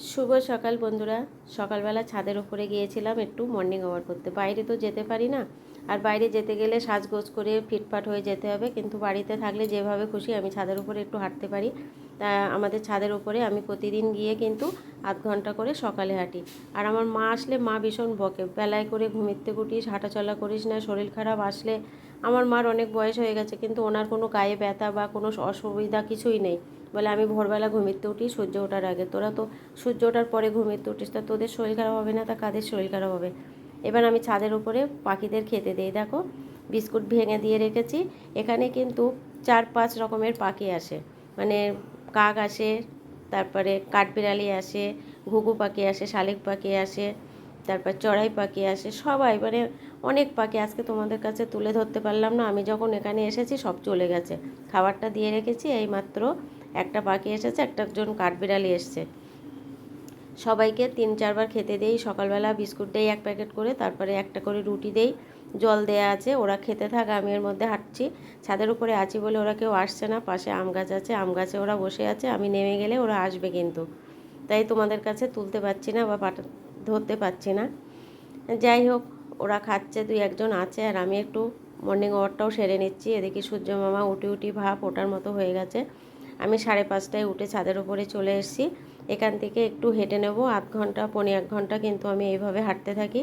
শুভ সকাল বন্ধুরা। সকালবেলা ছাদের উপরে গিয়েছিলাম একটু মর্নিং ওয়াক করতে। বাইরে তো যেতে পারি না, আর বাইরে যেতে গেলে সাজগোজ করে ফিটফাট হয়ে যেতে হবে, কিন্তু বাড়িতে থাকলে যেভাবে খুশি আমি ছাদের উপরে একটু হাঁটতে পারি। তা আমাদের ছাদের উপরে আমি প্রতিদিন গিয়ে কিন্তু আধ ঘন্টা করে সকালে হাঁটি। আর আমার মা আসলে মা ভীষণ বকে, বেলায় করে ঘুমিতে উঠিস, হাঁটাচলা করিস না, শরীর খারাপ আসলে। আমার মার অনেক বয়স হয়ে গেছে, কিন্তু ওনার কোনো গায়ে ব্যথা বা কোনো অসুবিধা কিছুই নেই। বলে আমি ভোরবেলা ঘুমিতে উঠি সূর্য ওঠার আগে, তোরা তো সূর্য ওঠার পরে ঘুমিতে উঠিস, তা তোদের শরীর খারাপ হবে না? তা কাদের শরীর খারাপ হবে? এবার আমি ছাদের উপরে পাখিদের খেতে দিই। দেখো বিস্কুট ভেঙে দিয়ে রেখেছি। এখানে কিন্তু 4-5 রকমের পাখি আসে, মানে কাক আসে, তারপরে কাঠবিড়ালি আসে, ঘুঘু পাখি আসে, শালিক পাখি আসে, তারপর চড়াই পাখি আসে, সবাই মানে অনেক পাখি। আজকে তোমাদের কাছে তুলে ধরতে পারলাম না, আমি যখন এখানে এসেছি সব চলে গেছে। খাবারটা দিয়ে রেখেছি, এই মাত্র একটা পাখি এসেছে, একজন কাঠবিড়ালি এসছে। সবাইকে 3-4 বার খেতে দেই। সকালবেলা বিস্কুট দেই 1 প্যাকেট করে, তারপরে একটা করে রুটি দেই, জল দেয়া আছে, ওরা খেতে থাক, আমি এর মধ্যে হাঁটছি। ছাদের উপরে আছি বলে ওরা কেউ আসছে না, পাশে আম গাছ আছে, আম গাছে ওরা বসে আছে, আমি নেমে গেলে ওরা আসবে কিন্তু, তাই তোমাদের কাছে তুলতে পারছি না বা ধরতে পারছি না। যাই হোক, ওরা খাচ্ছে, 2-1 জন আছে, আর আমি একটু মর্নিং ওয়াকটাও সেরে নিচ্ছি। এদিকে সূর্য মামা উঠি উঠি ভাব ওটার মতো হয়ে গেছে। আমি 5:30টায় উঠে ছাদের উপরে চলে এসেছি। এখান থেকে একটু হেঁটে নেব, আধ ঘন্টা 1.5 ঘন্টা কিন্তু আমি এইভাবে হাঁটতে থাকি।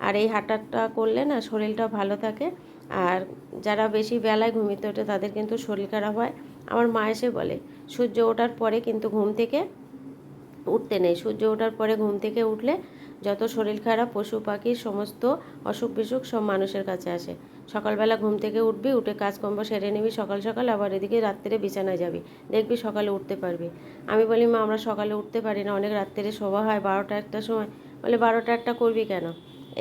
আর এই হাঁটাটা করলে না শরীরটা ভালো থাকে। আর যারা বেশি বেলায় ঘুমিতে ওঠে তাদের কিন্তু শরীর খারাপ হয়। আমার মা এসে বলে সূর্য ওঠার পরে কিন্তু ঘুম থেকে উঠতে নেই, সূর্য ওঠার পরে ঘুম থেকে উঠলে যত শরীর খারাপ, পশু পাখির সমস্ত অসুখ বিসুখ সব মানুষের কাছে আসে। সকালবেলা ঘুম থেকে উঠবি, উঠে কাজকর্ম সেরে নিবি সকাল সকাল, আবার এদিকে রাত্রে বিছানায় যাবি, দেখবি সকালে উঠতে পারবি। আমি বলি মা আমরা সকালে উঠতে পারি না, অনেক রাত্রে শোয়া হয় 12টা-1টার সময়। বলে 12টা-1টা করবি কেন?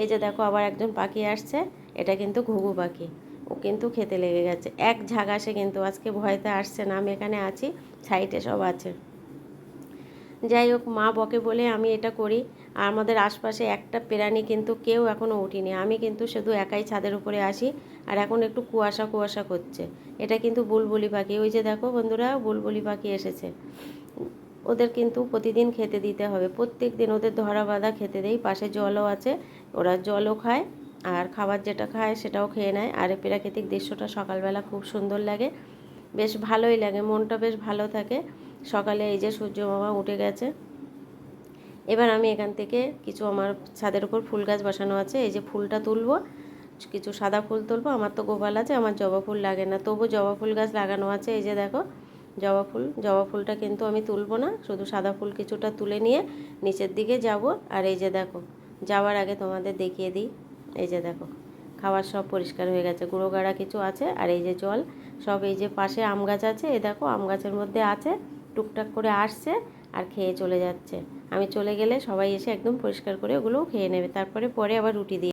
এই যে দেখো আবার একজন পাখি আসছে, এটা কিন্তু ঘুঘু পাখি, ও কিন্তু খেতে লেগে গেছে। এক ঝাঁক আসে, কিন্তু আজকে ভয়তে আসছে না, আমি এখানে আছি, সাইডে সব আছে। যাই হোক, মা বকে বলে আমি এটা করি। আর আমাদের আশপাশে একটা প্রাণী কিন্তু কেউ এখনও উঠিনি, আমি কিন্তু শুধু একাই ছাদের উপরে আসি। আর এখন একটু কুয়াশা কুয়াশা করছে। এটা কিন্তু বুলবুলি পাখি, ওই যে দেখো বন্ধুরা বুলবুলি পাখি এসেছে। ওদের কিন্তু প্রতিদিন খেতে দিতে হবে, প্রত্যেক দিন ওদের ধরা বাঁধা খেতে দেই। পাশে জলও আছে, ওরা জলও খায়, আর খাবার যেটা খায় সেটাও খেয়ে নেয়। আর এই প্রাকৃতিক দৃশ্যটা সকালবেলা খুব সুন্দর লাগে, বেশ ভালোই লাগে, মনটা বেশ ভালো থাকে। সকালে এই যে সূর্য মামা উঠে গেছে। এবার আমি এখান থেকে কিছু, আমার ছাদের উপর ফুল গাছ বসানো আছে, এই যে ফুলটা তুলবো, কিছু সাদা ফুল তুলবো। আমার তো গোপাল আছে, আমার জবা ফুল লাগে না, তবু জবা ফুল গাছ লাগানো আছে। এই যে দেখো জবা ফুলটা কিন্তু আমি তুলবো না, শুধু সাদা ফুল কিছুটা তুলে নিয়ে নিচের দিকে যাব। আর এই যে দেখো, যাওয়ার আগে তোমাদের দেখিয়ে দিই, এই যে দেখো খাবার সব পরিষ্কার হয়ে গেছে, গুঁড়ো গাড়া কিছু আছে, আর এই যে জল সব। এই যে পাশে আম গাছ আছে, এই দেখো আম গাছের মধ্যে আছে, টুকটাক করে আসছে আর খেয়ে চলে যাচ্ছে। আমি চলে গেলে সবাই এসে একদম পরিষ্কার করে ওগুলোও খেয়ে নেবে, তারপরে পরে আবার রুটি দিয়ে